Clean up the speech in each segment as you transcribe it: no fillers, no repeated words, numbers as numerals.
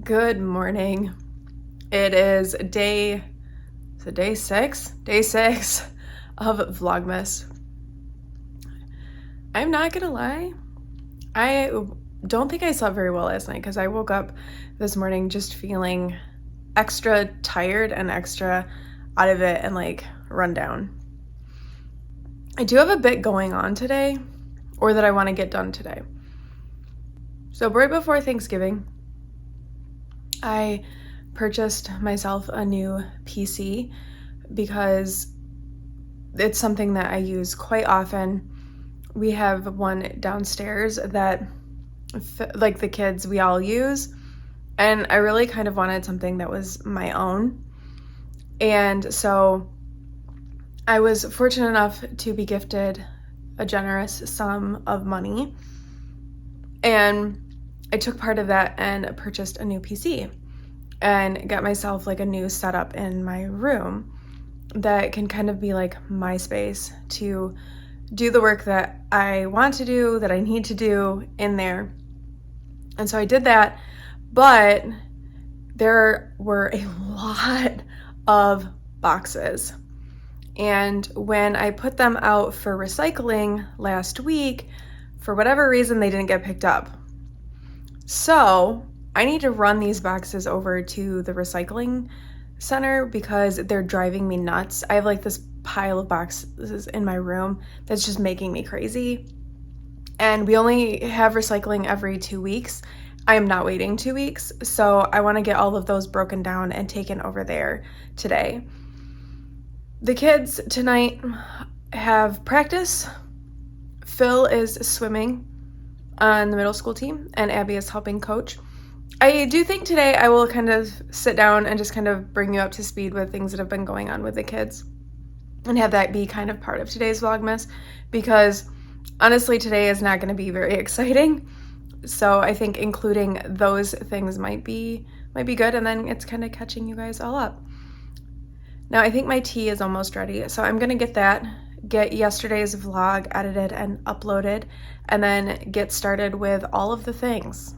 Good morning. It is day six? Day six of Vlogmas. I'm not gonna lie, I don't think I slept very well last night because I woke up this morning just feeling extra tired and extra out of it and run down. I do have a bit going on today, or that I want to get done today. So right before Thanksgiving, I purchased myself a new PC because it's something that I use quite often. We have one downstairs that the kids, we all use, and I really kind of wanted something that was my own. And so I was fortunate enough to be gifted a generous sum of money, and I took part of that and purchased a new PC and got myself a new setup in my room that can kind of be my space to do the work that I want to do, that I need to do in there. And so I did that, but there were a lot of boxes. And when I put them out for recycling last week, for whatever reason, they didn't get picked up. So I need to run these boxes over to the recycling center because they're driving me nuts. I have this pile of boxes in my room that's just making me crazy. And we only have recycling every 2 weeks. I am not waiting 2 weeks, so I want to get all of those broken down and taken over there today. The kids tonight have practice. Phil is swimming on the middle school team, and Abby is helping coach. I do think today I will kind of sit down and just kind of bring you up to speed with things that have been going on with the kids and have that be kind of part of today's Vlogmas, because honestly today is not going to be very exciting. So I think including those things might be good, and then it's kind of catching you guys all up. Now I think my tea is almost ready, so I'm going to get yesterday's vlog edited and uploaded, and then get started with all of the things.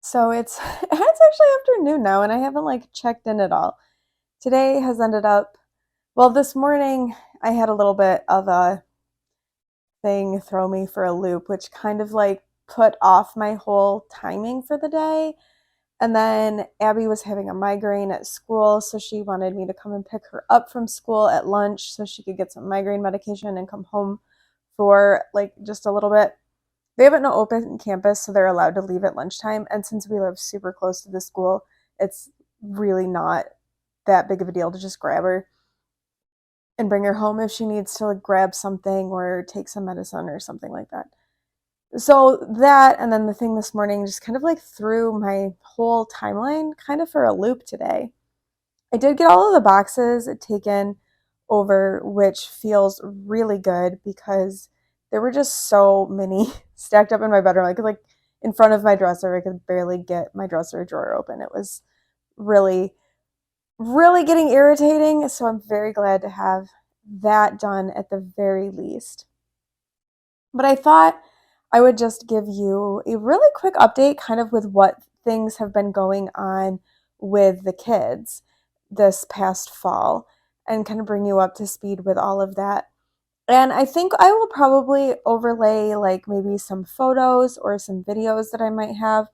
So it's actually afternoon now, and I haven't checked in at all. Today has ended up, well, this morning I had a little bit of a thing throw me for a loop, which kind of put off my whole timing for the day. And then Abby was having a migraine at school, so she wanted me to come and pick her up from school at lunch so she could get some migraine medication and come home for just a little bit. They have no open campus, so they're allowed to leave at lunchtime. And since we live super close to the school, it's really not that big of a deal to just grab her and bring her home if she needs to grab something or take some medicine or something like that. So that, and then the thing this morning just kind of threw my whole timeline kind of for a loop today. I did get all of the boxes taken over, which feels really good because there were just so many stacked up in my bedroom. In front of my dresser, I could barely get my dresser drawer open. It was really, really getting irritating. So I'm very glad to have that done at the very least. But I thought I would just give you a really quick update kind of with what things have been going on with the kids this past fall and kind of bring you up to speed with all of that. And I think I will probably overlay maybe some photos or some videos that I might have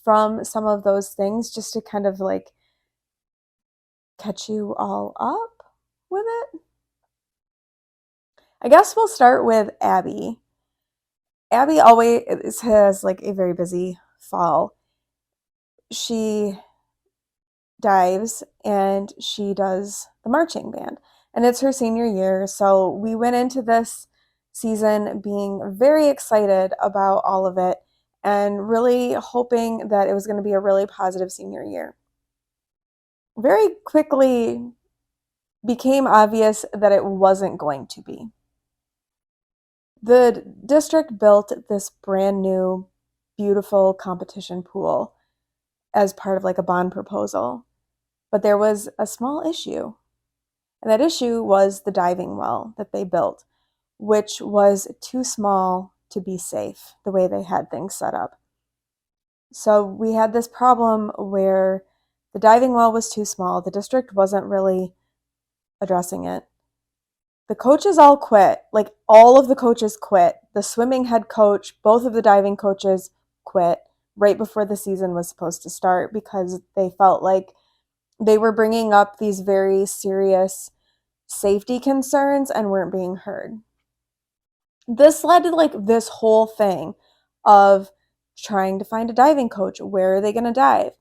from some of those things just to kind of catch you all up with it. I guess we'll start with Abby. Abby always has a very busy fall. She dives and she does the marching band, and it's her senior year. So we went into this season being very excited about all of it and really hoping that it was going to be a really positive senior year. Very quickly became obvious that it wasn't going to be. The district built this brand new, beautiful competition pool as part of a bond proposal. But there was a small issue. And that issue was the diving well that they built, which was too small to be safe the way they had things set up. So we had this problem where the diving well was too small. The district wasn't really addressing it. The coaches all quit. Like, all of the coaches quit. The swimming head coach, both of the diving coaches quit right before the season was supposed to start because they felt like they were bringing up these very serious safety concerns and weren't being heard. This led to like this whole thing of trying to find a diving coach. Where are they going to dive?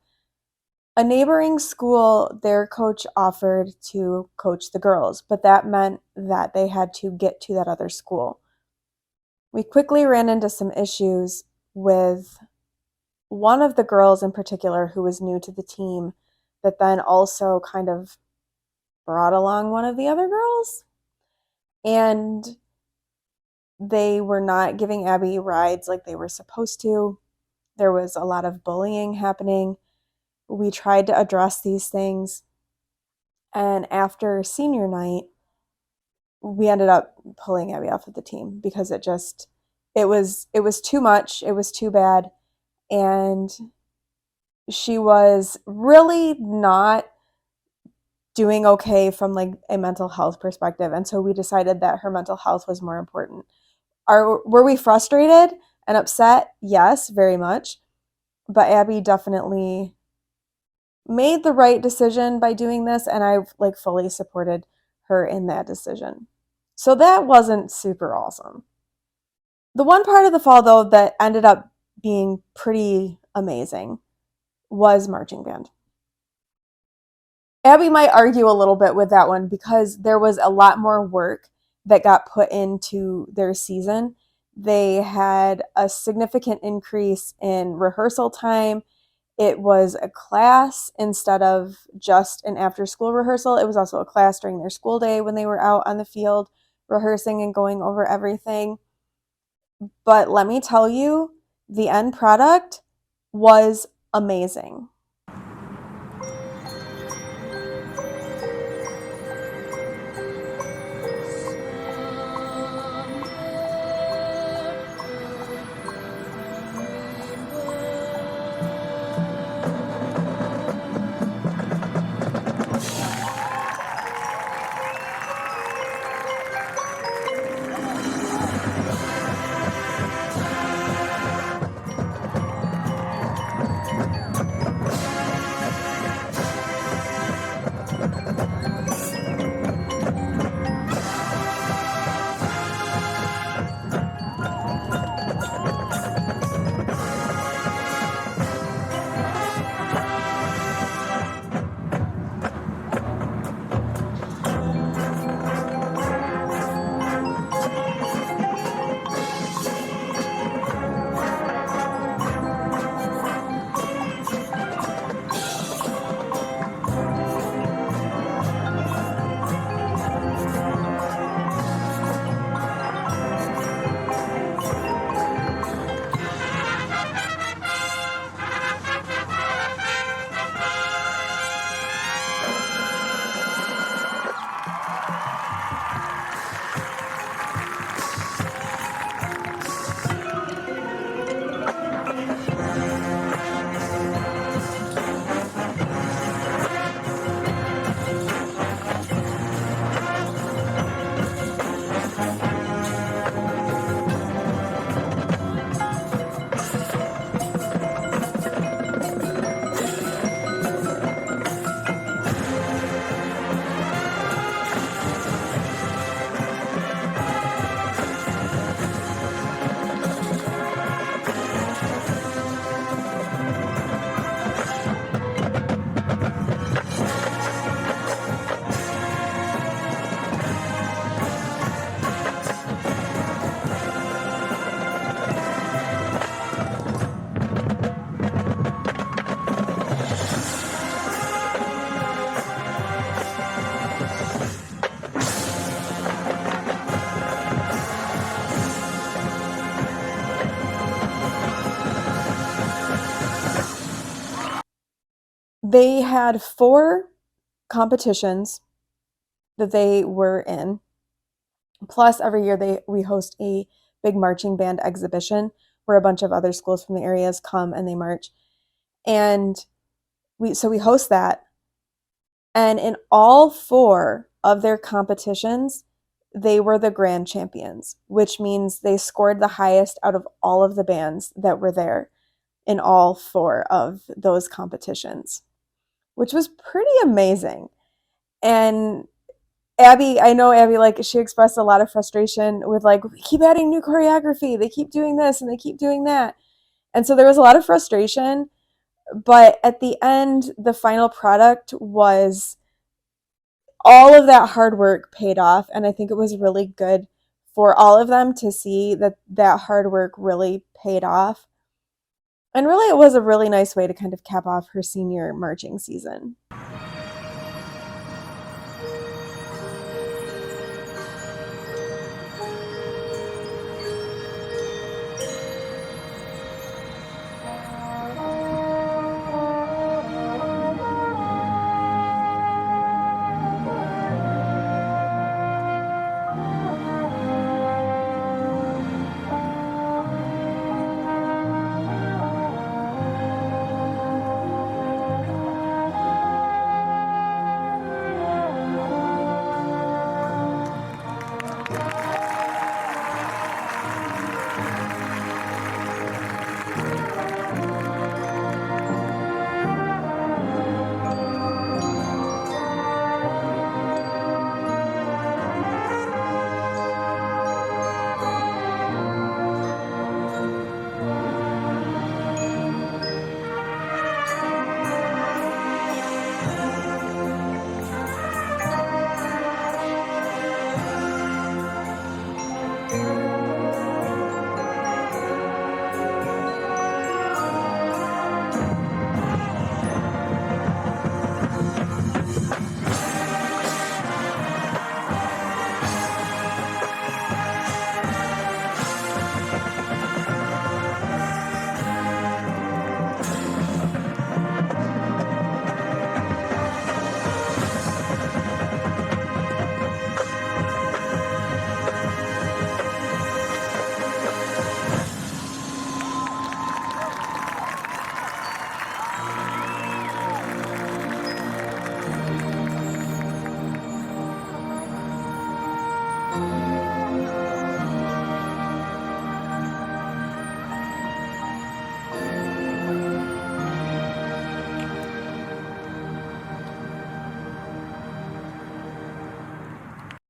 A neighboring school, their coach offered to coach the girls, but that meant that they had to get to that other school. We quickly ran into some issues with one of the girls in particular who was new to the team, that then also kind of brought along one of the other girls. And they were not giving Abby rides like they were supposed to. There was a lot of bullying happening. We tried to address these things. And after senior night, we ended up pulling Abby off of the team because it was too much. It was too bad. And she was really not doing okay from like a mental health perspective. And so we decided that her mental health was more important. Were we frustrated and upset? Yes, very much. But Abby definitely made the right decision by doing this, and I like fully supported her in that decision. So that wasn't super awesome. The one part of the fall though that ended up being pretty amazing was marching band. Abby might argue a little bit with that one because there was a lot more work that got put into their season. They had a significant increase in rehearsal time. It was a class instead of just an after school rehearsal. It was also a class during their school day when they were out on the field rehearsing and going over everything. But let me tell you, the end product was amazing. They had 4 competitions that they were in. Plus, every year we host a big marching band exhibition where a bunch of other schools from the areas come and they march. And we host that. And in all 4 of their competitions, they were the grand champions, which means they scored the highest out of all of the bands that were there in all 4 of those competitions, which was pretty amazing. And Abby, I know Abby, like, she expressed a lot of frustration with, like, we keep adding new choreography, they keep doing this and they keep doing that. And so there was a lot of frustration, but at the end, the final product was all of that hard work paid off. And I think it was really good for all of them to see that that hard work really paid off. And really, it was a really nice way to kind of cap off her senior marching season.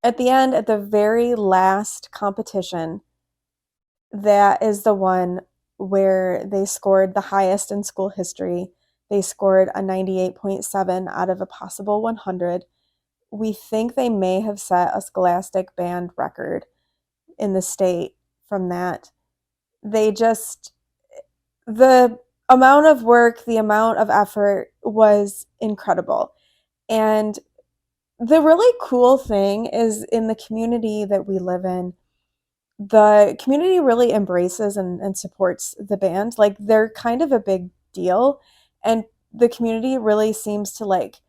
At the end, at the very last competition, that is the one where they scored the highest in school history. They scored a 98.7 out of a possible 100. We think they may have set a Scholastic band record in the state from that. They just, the amount of work, the amount of effort was incredible. And the really cool thing is, in the community that we live in, the community really embraces and supports the band. Like, they're kind of a big deal, and the community really seems to, like,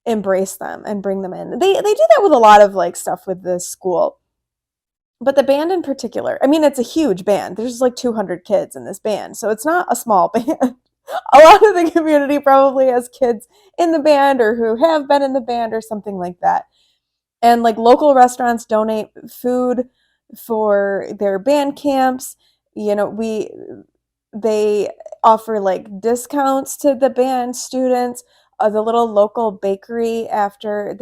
embrace them and bring them in. They do that with a lot of, like, stuff with the school. But the band in particular, I mean, it's a huge band. There's like 200 kids in this band, so it's not a small band. A lot of the community probably has kids in the band or who have been in the band or something like that. And like, local restaurants donate food for their band camps. You know, they offer like discounts to the band students. The little local bakery, after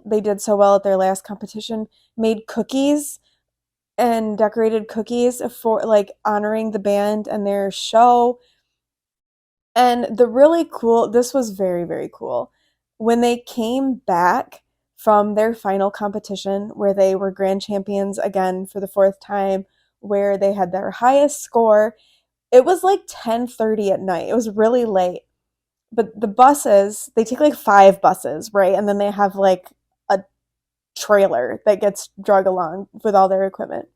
they did so well at their last competition, made cookies and decorated cookies for, like, honoring the band and their show. And the really cool, this was very, very cool. When they came back from their final competition, where they were grand champions again for the 4th time, where they had their highest score, it was like 10:30 at night. It was really late. But the buses, they take like 5 buses, right? And then they have like a trailer that gets drug along with all their equipment.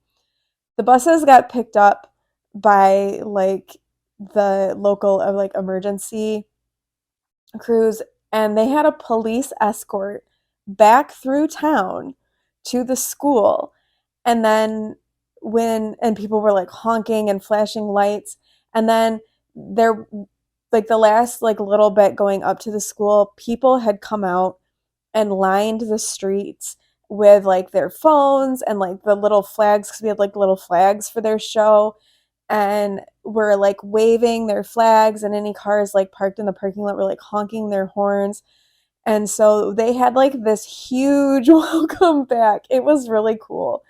The buses got picked up by like the local like emergency crews, and they had a police escort back through town to the school. And then and people were like honking and flashing lights, and then there like the last like little bit going up to the school, people had come out and lined the streets with like their phones and like the little flags, because we had like little flags for their show, and were like waving their flags, and any cars like parked in the parking lot were like honking their horns. And so they had like this huge welcome back. It was really cool.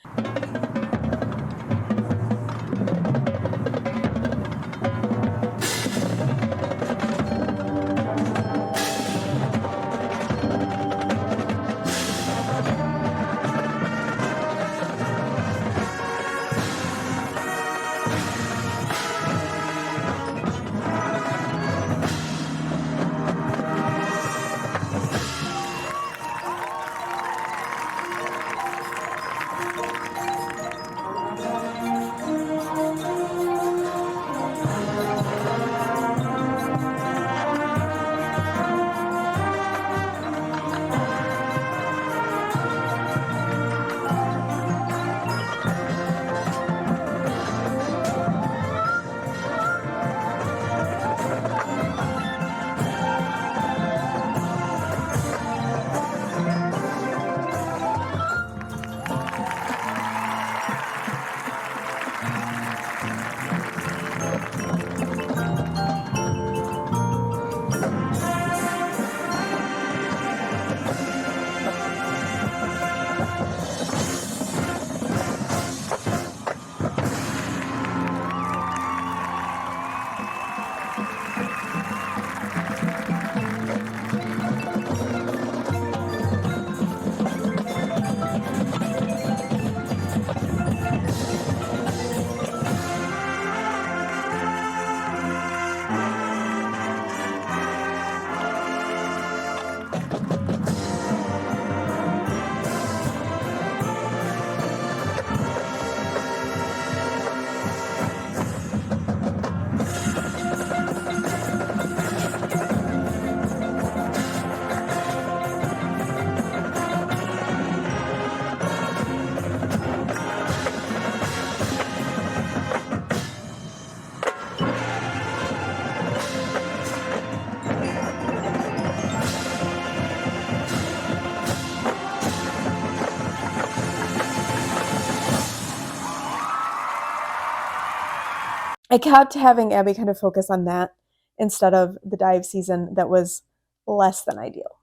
I kept having Abby kind of focus on that instead of the dive season that was less than ideal.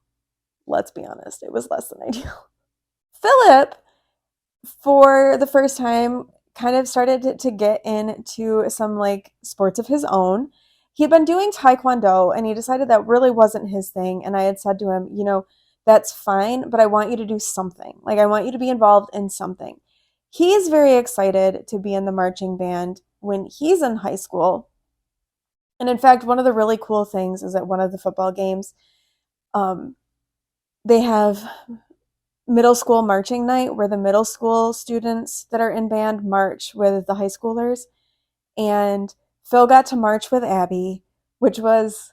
Let's be honest, it was less than ideal. Philip, for the first time, kind of started to get into some like sports of his own. He had been doing taekwondo and he decided that really wasn't his thing. And I had said to him, you know, that's fine, but I want you to do something. Like, I want you to be involved in something. He's very excited to be in the marching band when he's in high school. And in fact, one of the really cool things is at one of the football games, um, they have middle school marching night where the middle school students that are in band march with the high schoolers. And Phil got to march with Abby, which was,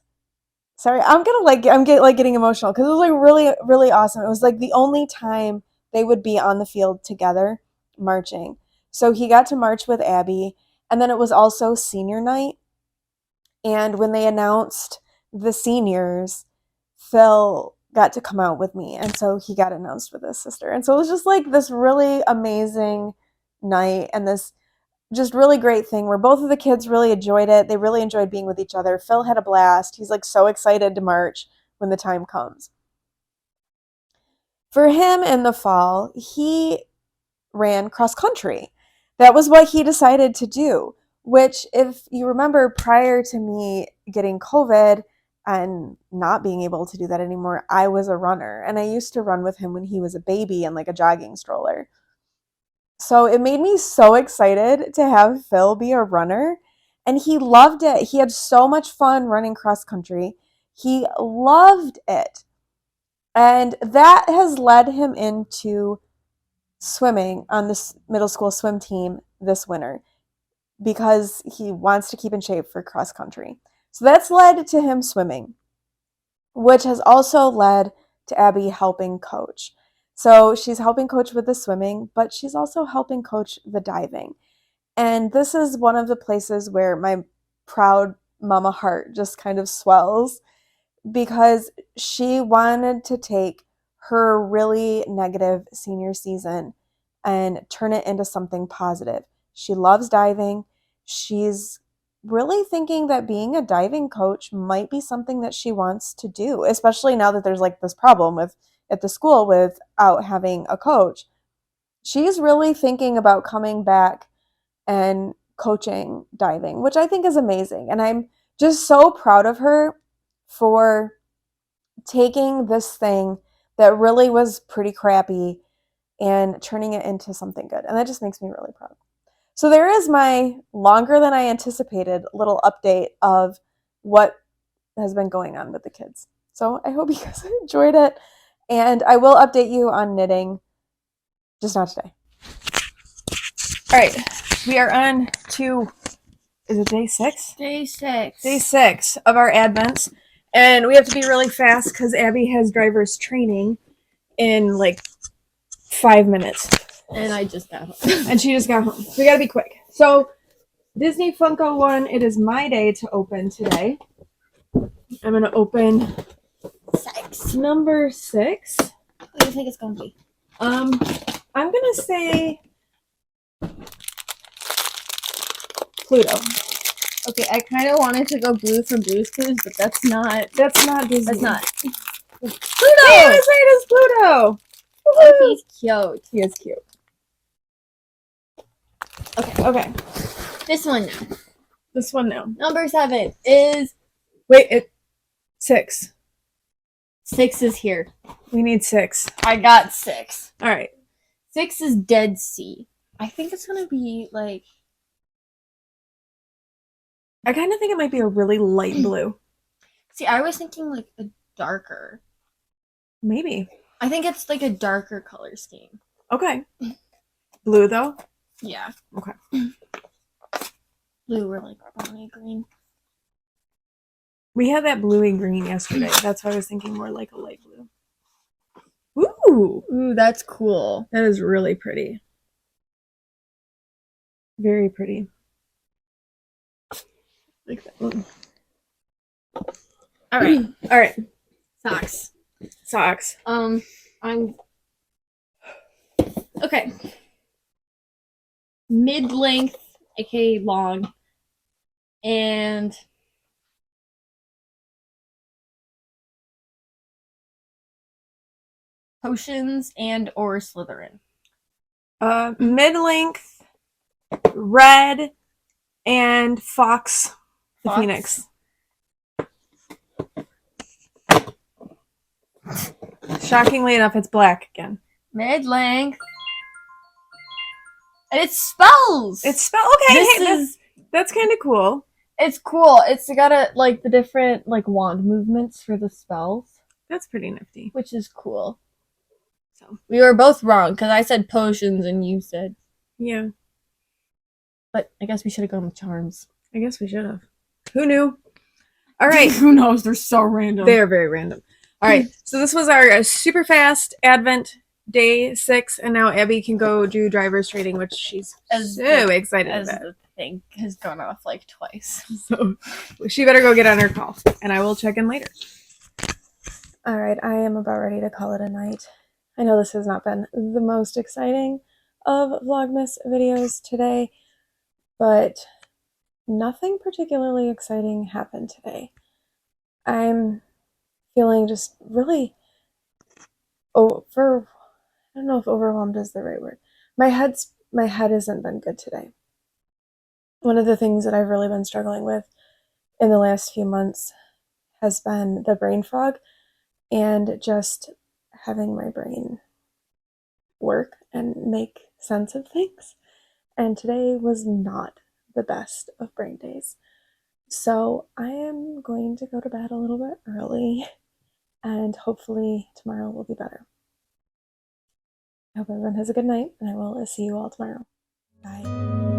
sorry, getting emotional because it was like really, really awesome. It was like the only time they would be on the field together marching. So he got to march with Abby. And then it was also senior night. And when they announced the seniors, Phil got to come out with me. And so he got announced with his sister. And so it was just like this really amazing night and this just really great thing where both of the kids really enjoyed it. They really enjoyed being with each other. Phil had a blast. He's like so excited to march when the time comes. For him in the fall, he ran cross country. That was what he decided to do, which, if you remember, prior to me getting COVID and not being able to do that anymore, I was a runner. And I used to run with him when he was a baby in like a jogging stroller. So it made me so excited to have Phil be a runner. And he loved it. He had so much fun running cross country. He loved it. And that has led him into swimming on this middle school swim team this winter because he wants to keep in shape for cross country. So that's led to him swimming, which has also led to Abby helping coach. So she's helping coach with the swimming, but she's also helping coach the diving. And this is one of the places where my proud mama heart just kind of swells because she wanted to take her really negative senior season and turn it into something positive. She loves diving. She's really thinking that being a diving coach might be something that she wants to do, especially now that there's like this problem with at the school without having a coach. She's really thinking about coming back and coaching diving, which I think is amazing. And I'm just so proud of her for taking this thing that really was pretty crappy and turning it into something good. And that just makes me really proud. So there is my longer than I anticipated little update of what has been going on with the kids. So I hope you guys enjoyed it. And I will update you on knitting, just not today. All right, we are on to, is it day 6? Day 6. Day 6 of our Advents. And we have to be really fast because Abby has driver's training in like 5 minutes. And I just got home. And she just got home. So we gotta be quick. So, Disney Funko one, it is my day to open today. I'm gonna open 6. number 6. What do you think it's gonna be? I'm gonna say Pluto. Okay, I kind of wanted to go blue from Blue's Clues, but that's not Disney. That's not. Pluto! Yeah, that's right, it's Pluto! Oh, he's cute. He is cute. Okay. This one now. This one now. Number 7 is... Wait, 6. 6 is here. We need 6. I got 6. Alright. 6 is Dead Sea. I think it's gonna be, like... I kind of think it might be a really light blue. See, I was thinking, like, a darker. Maybe. I think it's, like, a darker color scheme. Okay. Blue, though? Yeah. Okay. Blue or, like, browny green. We had that bluey green yesterday. That's why I was thinking more like a light blue. Ooh! Ooh, that's cool. That is really pretty. Very pretty. Like that one. Alright. Socks. I'm... Okay. Mid-length, aka long, and... Potions and or Slytherin. Mid-length, red, and Fox the Phoenix. Shockingly enough, it's black again. Mid-length. And it's spells! It's spell. Okay, that's kind of cool. It's cool. It's got the different wand movements for the spells. That's pretty nifty. Which is cool. So we were both wrong because I said potions and you said. Yeah. But I guess we should have gone with charms. I guess we should have. Who knew? All right. Who knows? They're so random. They are very random. All right. So this was our super fast Advent day 6, and now Abby can go do driver's training, which she's so excited about. The thing has gone off like twice. So she better go get on her call, and I will check in later. All right. I am about ready to call it a night. I know this has not been the most exciting of Vlogmas videos today, but nothing particularly exciting happened today. I'm feeling just really I don't know if overwhelmed is the right word. My head hasn't been good today. One of the things that I've really been struggling with in the last few months has been the brain fog and just having my brain work and make sense of things. And today was not the best of brain days. So I am going to go to bed a little bit early, and hopefully tomorrow will be better. I hope everyone has a good night, and I will see you all tomorrow. Bye.